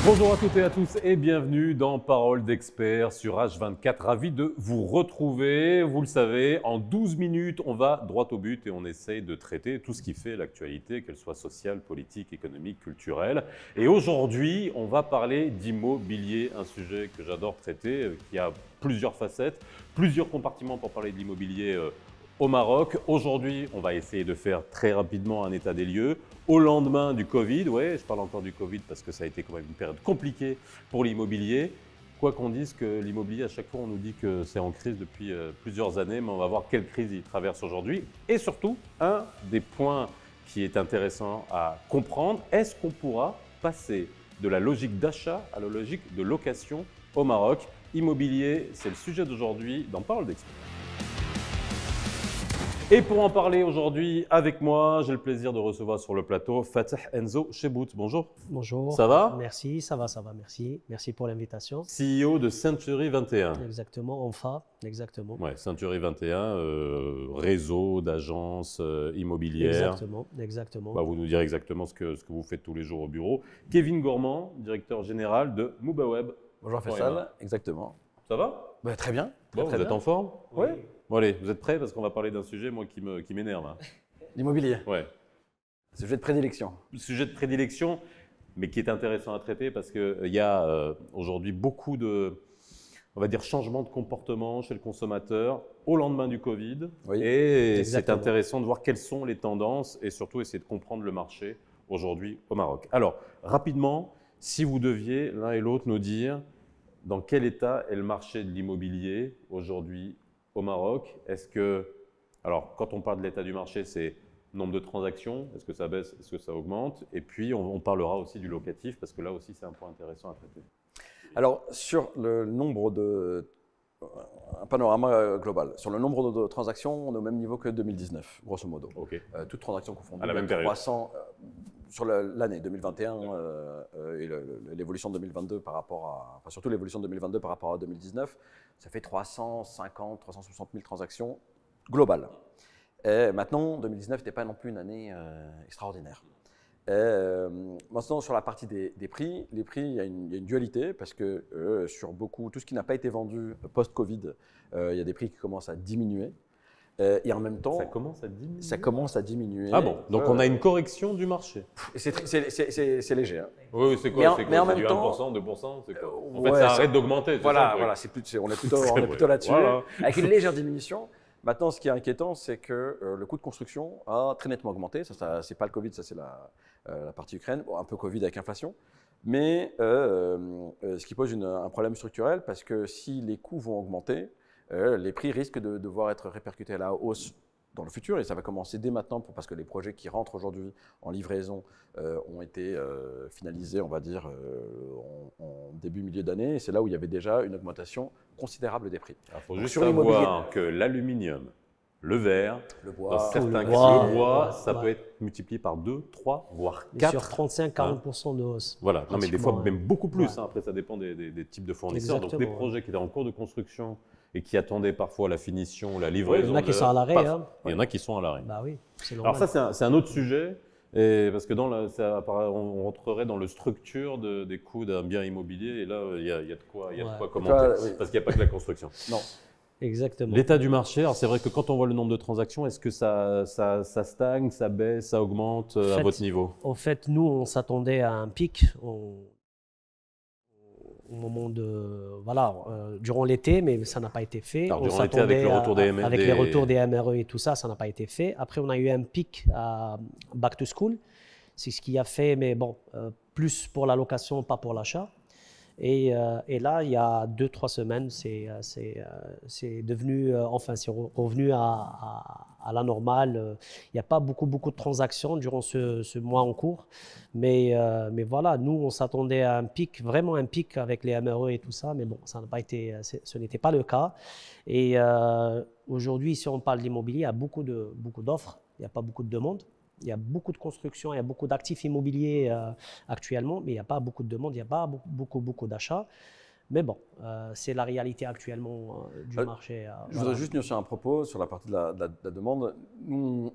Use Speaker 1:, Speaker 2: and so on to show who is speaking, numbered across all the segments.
Speaker 1: Bonjour à toutes et à tous et bienvenue dans Parole d'experts sur H24. Ravi de vous retrouver. Vous le savez, en 12 minutes, on va droit au but et on essaye de traiter tout ce qui fait l'actualité, qu'elle soit sociale, politique, économique, culturelle. Et aujourd'hui, on va parler d'immobilier, un sujet que j'adore traiter, qui a plusieurs facettes, plusieurs compartiments pour parler de l'immobilier au Maroc. Aujourd'hui, on va essayer de faire très rapidement un état des lieux. Au lendemain du Covid, ouais, je parle encore du Covid parce que ça a été quand même une période compliquée pour l'immobilier. Quoi qu'on dise que l'immobilier, à chaque fois, on nous dit que c'est en crise depuis plusieurs années, mais on va voir quelle crise il traverse aujourd'hui. Et surtout, un des points qui est intéressant à comprendre, est-ce qu'on pourra passer de la logique d'achat à la logique de location au Maroc? Immobilier, c'est le sujet d'aujourd'hui dans Parole d'experts. Et pour en parler aujourd'hui avec moi, j'ai le plaisir de recevoir sur le plateau Fateh Enzo Chebout. Bonjour.
Speaker 2: Bonjour.
Speaker 1: Ça va?
Speaker 2: Merci, ça va, merci. Merci pour l'invitation.
Speaker 1: CEO de Century 21.
Speaker 2: Exactement, ONFA, exactement.
Speaker 1: Ouais, Century 21, réseau d'agences immobilières.
Speaker 2: Exactement.
Speaker 1: Bah, vous nous direz exactement ce que vous faites tous les jours au bureau. Kevin Gourmand, directeur général de Moubaweb.
Speaker 3: Bonjour Faisal, exactement.
Speaker 1: Ça va?
Speaker 3: Bah, très bien.
Speaker 1: Bon, vous êtes en forme?
Speaker 3: Oui.
Speaker 1: Bon allez, vous êtes prêts parce qu'on va parler d'un sujet moi qui m'énerve. Hein.
Speaker 3: L'immobilier,
Speaker 1: Ouais.
Speaker 3: sujet de prédilection.
Speaker 1: Sujet de prédilection, mais qui est intéressant à traiter parce qu'il y a aujourd'hui beaucoup de, on va dire, changements de comportement chez le consommateur au lendemain du Covid.
Speaker 3: Oui,
Speaker 1: et c'est
Speaker 2: exactement.
Speaker 1: intéressant de voir quelles sont les tendances et surtout essayer de comprendre le marché aujourd'hui au Maroc. Alors, rapidement, si vous deviez l'un et l'autre nous dire dans quel état est le marché de l'immobilier aujourd'hui au Maroc, est-ce que, alors quand on parle de l'état du marché, c'est nombre de transactions, est-ce que ça baisse, est-ce que ça augmente? Et puis on parlera aussi du locatif parce que là aussi c'est un point intéressant à traiter.
Speaker 3: Alors, sur le nombre de. Un panorama global. Sur le nombre de transactions, on est au même niveau que 2019, grosso modo.
Speaker 1: Ok.
Speaker 3: Toutes transactions confondues.
Speaker 1: À la même période.
Speaker 3: 300, sur l'année 2021 et l'évolution de 2022 par rapport à. Enfin, surtout l'évolution de 2022 par rapport à 2019, ça fait 350, 360 000 transactions globales. Et maintenant, 2019 n'était pas non plus une année extraordinaire. Maintenant, sur la partie des prix, les prix, il y a une dualité parce que sur beaucoup, tout ce qui n'a pas été vendu post-Covid, il y a des prix qui commencent à diminuer. Et en même temps,
Speaker 1: Ça commence à diminuer.
Speaker 3: ça commence à diminuer.
Speaker 1: Ah bon, donc on a une correction du marché.
Speaker 3: C'est léger. Hein.
Speaker 1: Oui, c'est quoi?
Speaker 3: Mais en
Speaker 1: C'est
Speaker 3: même
Speaker 1: du
Speaker 3: temps,
Speaker 1: 1%, 2%? C'est quoi? En
Speaker 3: ouais,
Speaker 1: fait, ça
Speaker 3: ça-
Speaker 1: arrête d'augmenter.
Speaker 3: Voilà,
Speaker 1: c'est ça,
Speaker 3: on est plutôt là-dessus.
Speaker 1: Voilà.
Speaker 3: Avec une légère diminution. Maintenant, ce qui est inquiétant, c'est que le coût de construction a très nettement augmenté. Ça c'est pas le Covid, ça c'est la partie Ukraine. Bon, un peu Covid avec inflation. Mais ce qui pose un problème structurel parce que si les coûts vont augmenter, les prix risquent de devoir être répercutés à la hausse dans le futur, et ça va commencer dès maintenant parce que les projets qui rentrent aujourd'hui en livraison ont été finalisés, on va dire, en début-milieu d'année, et c'est là où il y avait déjà une augmentation considérable des prix.
Speaker 1: Il faut
Speaker 3: Donc,
Speaker 1: juste
Speaker 3: sur l'immobilier,
Speaker 1: savoir que l'aluminium, le verre,
Speaker 3: le
Speaker 1: dans
Speaker 3: bois,
Speaker 1: certains
Speaker 2: le
Speaker 1: cas,
Speaker 2: bois,
Speaker 1: le bois,
Speaker 2: ouais,
Speaker 1: ça
Speaker 2: ouais.
Speaker 1: peut être multiplié par 2, 3, voire
Speaker 2: Et
Speaker 1: 4.
Speaker 2: sur 35-40% de hausse.
Speaker 1: Voilà, non, mais des fois
Speaker 2: pratiquement,
Speaker 1: même beaucoup plus.
Speaker 2: Ouais.
Speaker 1: Hein. Après, ça dépend des types de fournisseurs. Donc,
Speaker 2: Exactement,
Speaker 1: des projets qui étaient en cours de construction et qui attendaient parfois la finition, la
Speaker 2: Il
Speaker 1: livraison.
Speaker 2: y en a qui sont à l'arrêt.
Speaker 1: Paf,
Speaker 2: Hein.
Speaker 1: il y en a qui sont à l'arrêt.
Speaker 2: Bah oui, c'est normal.
Speaker 1: Alors ça, c'est un autre sujet, et parce que on rentrerait dans le structure des coûts d'un bien immobilier, et là, il y a de quoi
Speaker 2: Ouais.
Speaker 1: commenter,
Speaker 3: Oui.
Speaker 1: parce qu'il n'y a pas que la construction.
Speaker 3: Non.
Speaker 2: Exactement.
Speaker 1: L'état du marché, alors c'est vrai que quand on voit le nombre de transactions, est-ce que ça stagne, ça baisse, ça augmente à
Speaker 2: fait,
Speaker 1: votre niveau?
Speaker 2: En fait, nous, on s'attendait à un pic au moment de durant l'été, mais ça n'a pas été fait.
Speaker 1: Alors,
Speaker 2: On
Speaker 1: durant l'été, avec le
Speaker 2: s'attendait
Speaker 1: retour des MRE,
Speaker 2: avec les retours des MRE et tout ça, ça n'a pas été fait. Après, on a eu un pic à Back to School. C'est ce qui a fait, mais bon, plus pour la location, pas pour l'achat. Et là, il y a 2-3 semaines, c'est devenu, enfin, c'est revenu à la normale. Il n'y a pas beaucoup de transactions durant ce mois en cours. Mais voilà, nous, on s'attendait à un pic, vraiment un pic avec les MRE et tout ça. Mais bon, ça n'a pas été, ce n'était pas le cas. Et aujourd'hui, si on parle d'immobilier, il y a beaucoup d'offres, il n'y a pas beaucoup de demandes. Il y a beaucoup de constructions, il y a beaucoup d'actifs immobiliers actuellement, mais il n'y a pas beaucoup de demandes, il n'y a pas beaucoup d'achats. Mais bon, c'est la réalité actuellement du marché.
Speaker 3: Je voudrais juste nuancer un propos sur la partie de la demande. Nous,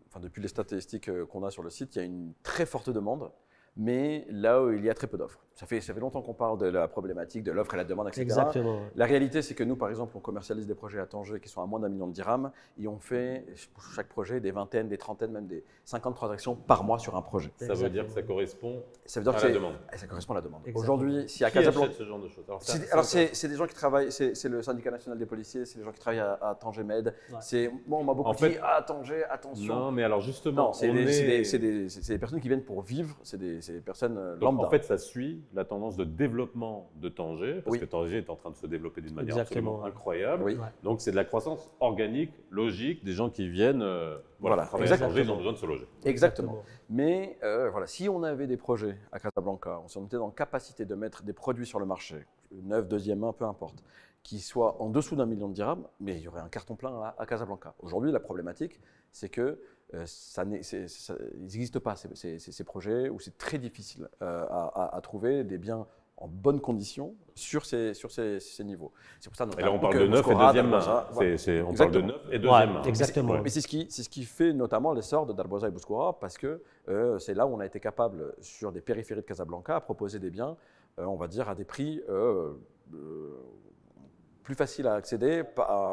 Speaker 3: enfin, depuis les statistiques qu'on a sur le site, il y a une très forte demande. mais là où il y a très peu d'offres. Ça fait longtemps qu'on parle de la problématique de l'offre et la demande, etc.
Speaker 2: Exactement.
Speaker 3: La réalité, c'est que nous, par exemple, on commercialise des projets à Tanger qui sont à moins d'1 million de dirhams et on fait pour chaque projet des vingtaines, des trentaines, même des 50 transactions par mois sur un projet.
Speaker 1: Ça veut dire que ça correspond
Speaker 3: Ça veut dire
Speaker 1: à
Speaker 3: que
Speaker 1: la demande.
Speaker 3: ça correspond à la demande.
Speaker 2: Exactement.
Speaker 3: Aujourd'hui, si à
Speaker 1: Qui
Speaker 3: Casablanca,
Speaker 1: achète ce genre de choses?
Speaker 3: alors c'est des gens qui travaillent, c'est le syndicat national des policiers, c'est les gens qui travaillent à Tanger Med.
Speaker 2: Ouais.
Speaker 3: On m'a beaucoup
Speaker 1: En fait,
Speaker 3: dit à Tanger, attention.
Speaker 1: Non, mais alors justement,
Speaker 3: Non, c'est des personnes qui viennent pour vivre, c'est des personnes
Speaker 1: Donc,
Speaker 3: lambda.
Speaker 1: en fait, ça suit la tendance de développement de Tanger, parce
Speaker 3: Oui.
Speaker 1: que Tanger est en train de se développer d'une manière
Speaker 2: Exactement.
Speaker 1: absolument incroyable.
Speaker 3: Oui.
Speaker 2: Ouais.
Speaker 1: Donc, c'est de la croissance organique, logique, des gens qui viennent
Speaker 3: Voilà,
Speaker 1: travailler à Tanger, ils
Speaker 3: exactement.
Speaker 1: ont besoin de se loger.
Speaker 3: Exactement. Mais voilà, si on avait des projets à Casablanca, on était en capacité de mettre des produits sur le marché, neuf, deuxième main, peu importe, qui soient en dessous d'1 million de dirhams, mais il y aurait un carton plein à Casablanca. Aujourd'hui, la problématique, c'est que ils n'existent pas ces projets, où c'est très difficile à trouver des biens en bonnes conditions sur ces niveaux. C'est pour ça,
Speaker 1: Et là, on parle
Speaker 3: que
Speaker 1: de neuf et
Speaker 3: Moscora,
Speaker 1: deuxième main.
Speaker 3: Darboza, voilà.
Speaker 1: On parle de neuf et deuxième main.
Speaker 2: Exactement.
Speaker 3: Mais c'est ce qui fait notamment l'essor de Darboza et Bouskoura, parce que c'est là où on a été capable, sur des périphéries de Casablanca, à proposer des biens, on va dire, à des prix plus faciles à accéder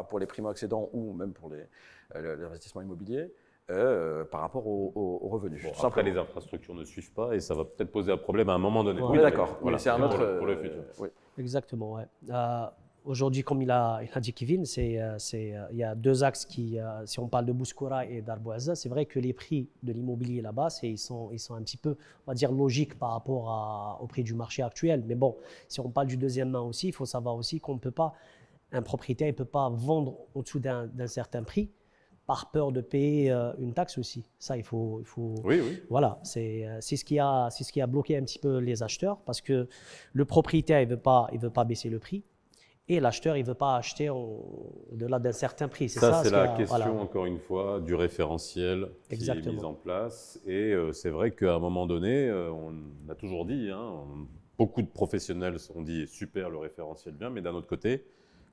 Speaker 3: pour les primo-accédants ou même pour l'investissement immobilier. Par rapport aux revenus.
Speaker 1: Bon, après, les infrastructures ne suivent pas et ça va peut-être poser un problème à un moment donné.
Speaker 2: Ouais.
Speaker 3: On est d'accord,
Speaker 1: Voilà,
Speaker 3: mais c'est un autre.
Speaker 1: pour le futur.
Speaker 3: Oui.
Speaker 2: Exactement, ouais. Aujourd'hui, comme il a dit Kevin, il y a deux axes si on parle de Bouskoura et d'Arboisa, c'est vrai que les prix de l'immobilier là-bas, ils sont un petit peu, on va dire, logiques par rapport au prix du marché actuel. Mais bon, si on parle du deuxième main aussi, il faut savoir aussi qu'on ne peut pas, un propriétaire ne peut pas vendre au-dessous d'un certain prix par peur de payer une taxe aussi. Ça, il faut
Speaker 1: Oui, oui.
Speaker 2: voilà, c'est ce qui a bloqué un petit peu les acheteurs, parce que le propriétaire, il veut pas baisser le prix, et l'acheteur, il veut pas acheter au-delà d'un certain prix.
Speaker 1: Ça, c'est la
Speaker 2: qui a-
Speaker 1: question,
Speaker 2: voilà.
Speaker 1: encore une fois, du référentiel qui
Speaker 2: Exactement.
Speaker 1: est mis en place. Et c'est vrai qu'à un moment donné, on a toujours dit, beaucoup de professionnels ont dit super, le référentiel bien, mais d'un autre côté,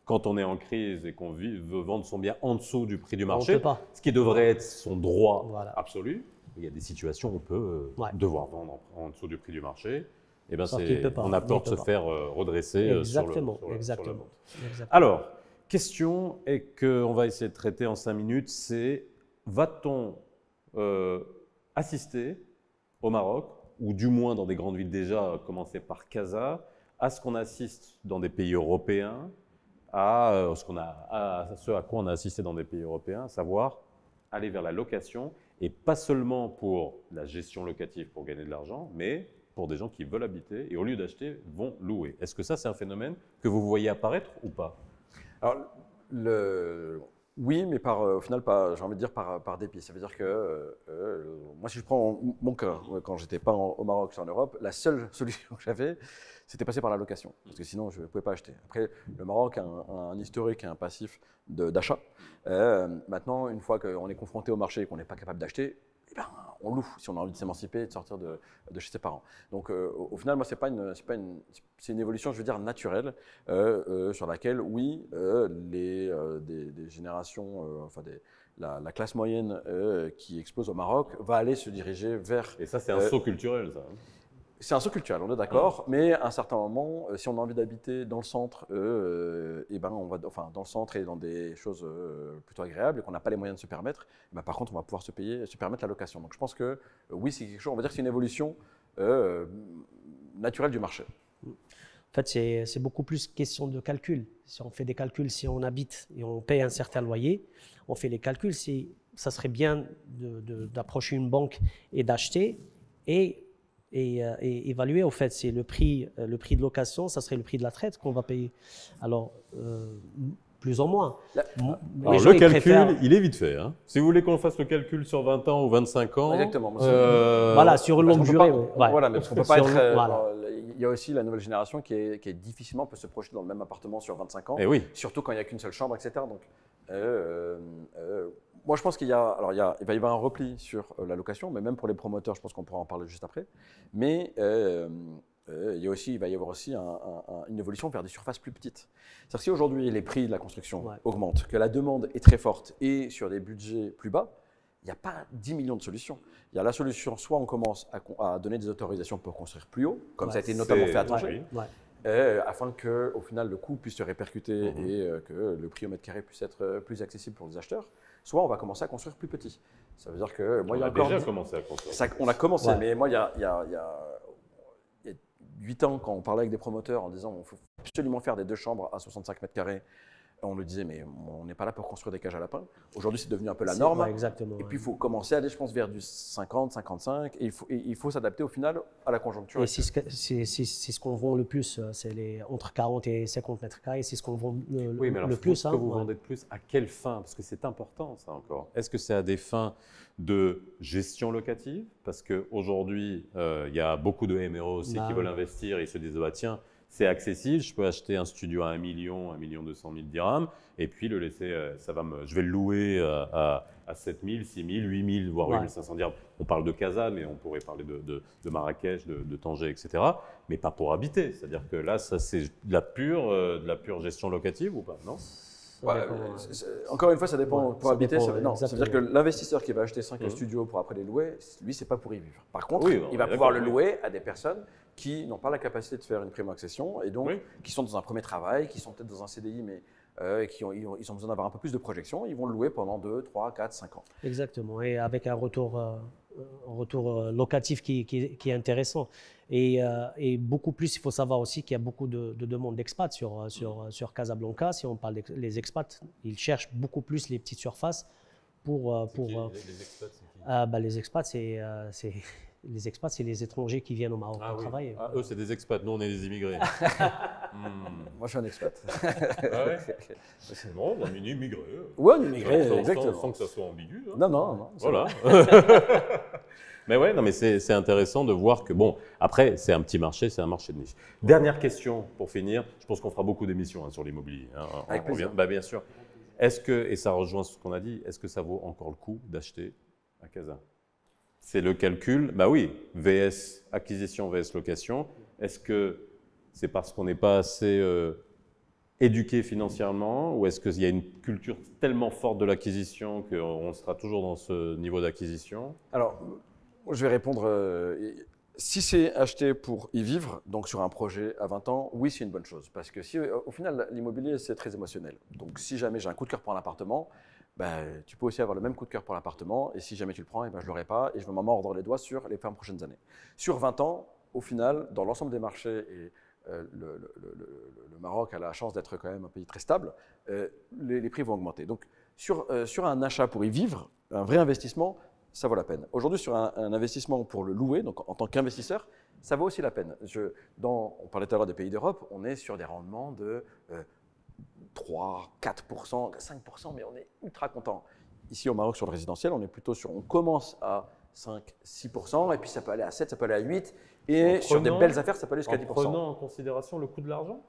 Speaker 1: quand on est en crise et qu'on veut vendre son bien en dessous du prix du
Speaker 2: On
Speaker 1: marché,
Speaker 2: peut pas.
Speaker 1: ce qui devrait être son droit
Speaker 2: Voilà.
Speaker 1: absolu, il y a des situations où on peut
Speaker 2: Ouais.
Speaker 1: devoir vendre en dessous du prix du marché. Et ben
Speaker 2: Sauf qu'il peut pas.
Speaker 1: on a peur de
Speaker 2: Il
Speaker 1: se
Speaker 2: peut pas.
Speaker 1: faire redresser
Speaker 2: Exactement,
Speaker 1: sur la
Speaker 2: exactement.
Speaker 1: vente.
Speaker 2: Exactement.
Speaker 1: Alors, question et qu'on va essayer de traiter en 5 minutes, c'est va-t-on assister au Maroc, ou du moins dans des grandes villes déjà, à commencer par Casa, à ce qu'on assiste dans des pays européens, à ce à quoi on a assisté dans des pays européens, à savoir aller vers la location, et pas seulement pour la gestion locative pour gagner de l'argent, mais pour des gens qui veulent habiter et au lieu d'acheter, vont louer. Est-ce que ça, c'est un phénomène que vous voyez apparaître ou pas?
Speaker 3: Alors, oui, mais au final, j'ai envie de dire par dépit. Ça veut dire que moi, si je prends mon cas, quand j'étais pas au Maroc, c'est en Europe, la seule solution que j'avais, c'était passer par la location, parce que sinon, je ne pouvais pas acheter. Après, le Maroc a un historique et un passif d'achat. Maintenant, une fois qu'on est confronté au marché et qu'on n'est pas capable d'acheter, eh ben, on loue si on a envie de s'émanciper et de sortir de chez ses parents. Donc, au final, moi, c'est une évolution, je veux dire, naturelle, sur laquelle, oui, des générations, la classe moyenne qui explose au Maroc va aller se diriger vers.
Speaker 1: Et ça, c'est un saut culturel, ça.
Speaker 3: C'est un saut culturel, on est d'accord, mais à un certain moment, si on a envie d'habiter dans le centre, on va, dans le centre et dans des choses plutôt agréables et qu'on n'a pas les moyens de se permettre, par contre, on va pouvoir se permettre la location. Donc, je pense que oui, c'est quelque chose, on va dire que c'est une évolution naturelle du marché.
Speaker 2: En fait, c'est beaucoup plus question de calcul. Si on fait des calculs, si on habite et on paye un certain loyer, on fait les calculs. Ça serait bien d'approcher une banque et d'acheter et évaluer, au fait, c'est le prix de location, ça serait le prix de la traite qu'on va payer. Alors, plus ou moins.
Speaker 1: Alors, le calcul, il est vite fait. Si vous voulez qu'on fasse le calcul sur 20 ans ou 25 ans…
Speaker 3: Exactement.
Speaker 2: Voilà, sur une longue durée.
Speaker 3: Voilà, mais parce qu'on peut pas être… Il y a aussi la nouvelle génération qui est difficilement peut se projeter dans le même appartement sur 25 ans,
Speaker 1: et oui.
Speaker 3: surtout quand il n'y a qu'une seule chambre, etc. Donc, moi, je pense il va y avoir un repli sur la location, mais même pour les promoteurs, je pense qu'on pourra en parler juste après. Mais il va y avoir aussi une évolution vers des surfaces plus petites. C'est-à-dire que si aujourd'hui les prix de la construction augmentent, que la demande est très forte et sur des budgets plus bas, il n'y a pas 10 millions de solutions. Il y a la solution, soit on commence à donner des autorisations pour construire plus haut, comme ça a été notamment fait à Tanger, afin qu'au final le coût puisse se répercuter et que le prix au mètre carré puisse être plus accessible pour les acheteurs. Soit on va commencer à construire plus petit. Ça veut dire que moi,
Speaker 1: on a déjà commencé à construire.
Speaker 3: On a commencé, mais moi, il y a 8 ans, quand on parlait avec des promoteurs en disant qu'il faut absolument faire des 2 chambres à 65 mètres carrés, on nous disait mais on n'est pas là pour construire des cages à lapins. Aujourd'hui, c'est devenu un peu la norme.
Speaker 2: Exactement,
Speaker 3: et puis, il faut commencer à aller, je pense, vers du 50, 55. Et il faut s'adapter au final à la conjoncture.
Speaker 2: Et c'est ce qu'on vend le plus, c'est entre 40 et 50 mètres carrés, c'est ce qu'on vend le plus.
Speaker 1: Ce que vous vendez de plus, à quelle fin? Parce que c'est important, ça encore. Est-ce que c'est à des fins de gestion locative? Parce qu'aujourd'hui, il y a beaucoup de MRO aussi qui veulent investir et ils se disent bah, tiens, c'est accessible, je peux acheter un studio à 1 million, 1 200 000 dirhams, et puis le laisser, je vais le louer à 7 000, 6 000, 8 000, voire 8 500 dirhams. On parle de Casa, mais on pourrait parler de Marrakech, de Tanger, etc. Mais pas pour habiter. C'est-à-dire que là, ça c'est de la pure gestion locative ou pas, non?
Speaker 3: Encore une fois, ça dépend pour habiter. Ça veut dire que l'investisseur qui va acheter 5 studios pour après les louer, lui, c'est pas pour y vivre. Par contre, il va pouvoir le louer à des personnes qui n'ont pas la capacité de faire une primo-accession et donc qui sont dans un premier travail, qui sont peut-être dans un CDI, mais ils ont besoin d'avoir un peu plus de projection. Ils vont le louer pendant 2, 3, 4, 5 ans.
Speaker 2: Exactement, et avec un retour locatif qui est intéressant. Et beaucoup plus, il faut savoir aussi qu'il y a beaucoup de demandes d'expats sur Casablanca. Si on parle des expats, ils cherchent beaucoup plus les petites surfaces pour…
Speaker 1: Les expats, c'est qui?
Speaker 2: Les expats, les expats, c'est les étrangers qui viennent au Maroc pour travailler.
Speaker 1: Eux, c'est des expats. Nous, on est des immigrés.
Speaker 3: Moi, je suis un expat.
Speaker 1: C'est bon, on est immigré.
Speaker 3: Oui, on est immigré, exactement.
Speaker 1: Sans que ça soit ambigu.
Speaker 3: Hein. Non.
Speaker 1: Voilà. Mais ouais, non, mais c'est intéressant de voir que, bon, après, c'est un petit marché, c'est un marché de niche. Dernière question pour finir. Je pense qu'on fera beaucoup d'émissions sur l'immobilier.
Speaker 3: Avec plaisir.
Speaker 1: Bien sûr. Est-ce que, et ça rejoint ce qu'on a dit, est-ce que ça vaut encore le coup d'acheter à Casa? C'est le calcul, bah oui, VS acquisition, VS location. Est-ce que c'est parce qu'on n'est pas assez éduqué financièrement ou est-ce qu'il y a une culture tellement forte de l'acquisition qu'on sera toujours dans ce niveau d'acquisition?
Speaker 3: Alors, je vais répondre, si c'est acheté pour y vivre, donc sur un projet à 20 ans, oui, c'est une bonne chose. Parce que si, au final, l'immobilier, c'est très émotionnel. Donc, si jamais j'ai un coup de cœur pour un appartement, tu peux aussi avoir le même coup de cœur pour l'appartement et si jamais tu le prends, je ne l'aurai pas et je vais m'en mordre les doigts sur les 20 prochaines années. Sur 20 ans, au final, dans l'ensemble des marchés, et le Maroc a la chance d'être quand même un pays très stable, les prix vont augmenter. Donc sur un achat pour y vivre, un vrai investissement, ça vaut la peine. Aujourd'hui, sur un investissement pour le louer, donc en tant qu'investisseur, ça vaut aussi la peine. On parlait tout à l'heure des pays d'Europe, on est sur des rendements de 3, 4%, 5%, mais on est ultra content. Ici au Maroc, sur le résidentiel, on commence à 5, 6%, et puis ça peut aller à 7, ça peut aller à 8, et sur des belles affaires, ça peut aller jusqu'à 10%.
Speaker 1: En prenant en considération le coût de l'argent?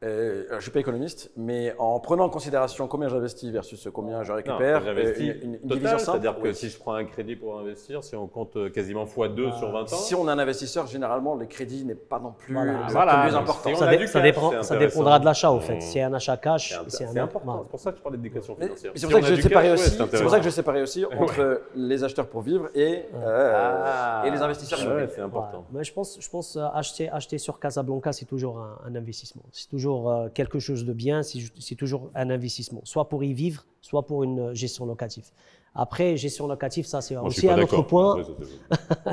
Speaker 3: Je ne suis pas économiste, mais en prenant en considération combien j'investis versus combien je récupère, une division simple.
Speaker 1: C'est-à-dire que si je prends un crédit pour investir, si on compte quasiment x2 sur 20 ans…
Speaker 3: Si on est un investisseur, généralement, le crédit n'est pas non plus le plus important.
Speaker 2: Ça dépendra de l'achat, au fait. Si c'est un achat cash,
Speaker 1: c'est important. C'est pour ça que je parle d'éducation financière.
Speaker 3: C'est pour ça que je séparais aussi entre les acheteurs pour vivre et les investisseurs.
Speaker 1: C'est important.
Speaker 2: Je pense acheter sur Casablanca, c'est toujours un investissement. C'est toujours quelque chose de bien, c'est toujours un investissement, soit pour y vivre, soit pour une gestion locative. Après, gestion locative, ça c'est aussi un autre point.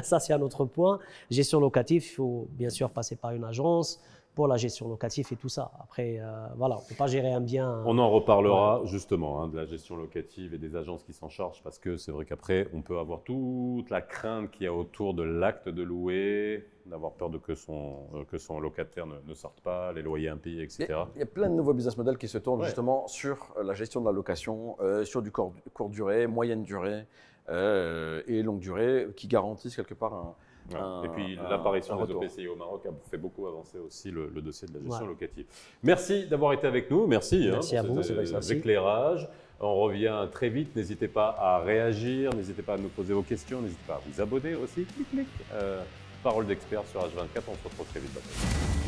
Speaker 2: Ça c'est un autre point. Gestion locative, il faut bien sûr passer par une agence pour la gestion locative et tout ça. Après, voilà, on ne peut pas gérer un bien.
Speaker 1: On en reparlera justement de la gestion locative et des agences qui s'en chargent parce que c'est vrai qu'après, on peut avoir toute la crainte qu'il y a autour de l'acte de louer, d'avoir peur que son locataire ne sorte pas, les loyers impayés, etc.
Speaker 3: Il y a plein de nouveaux business models qui se tournent justement sur la gestion de la location, sur du court durée, moyenne durée et longue durée qui garantissent quelque part
Speaker 1: et puis l'apparition des EPCI au Maroc a fait beaucoup avancer aussi le dossier de la gestion locative. Merci d'avoir été avec nous, merci
Speaker 2: à vous,
Speaker 1: ces éclairages. On revient très vite, n'hésitez pas à réagir, n'hésitez pas à nous poser vos questions, n'hésitez pas à vous abonner aussi. Clic, clic. Parole d'expert sur H24, on se retrouve très vite.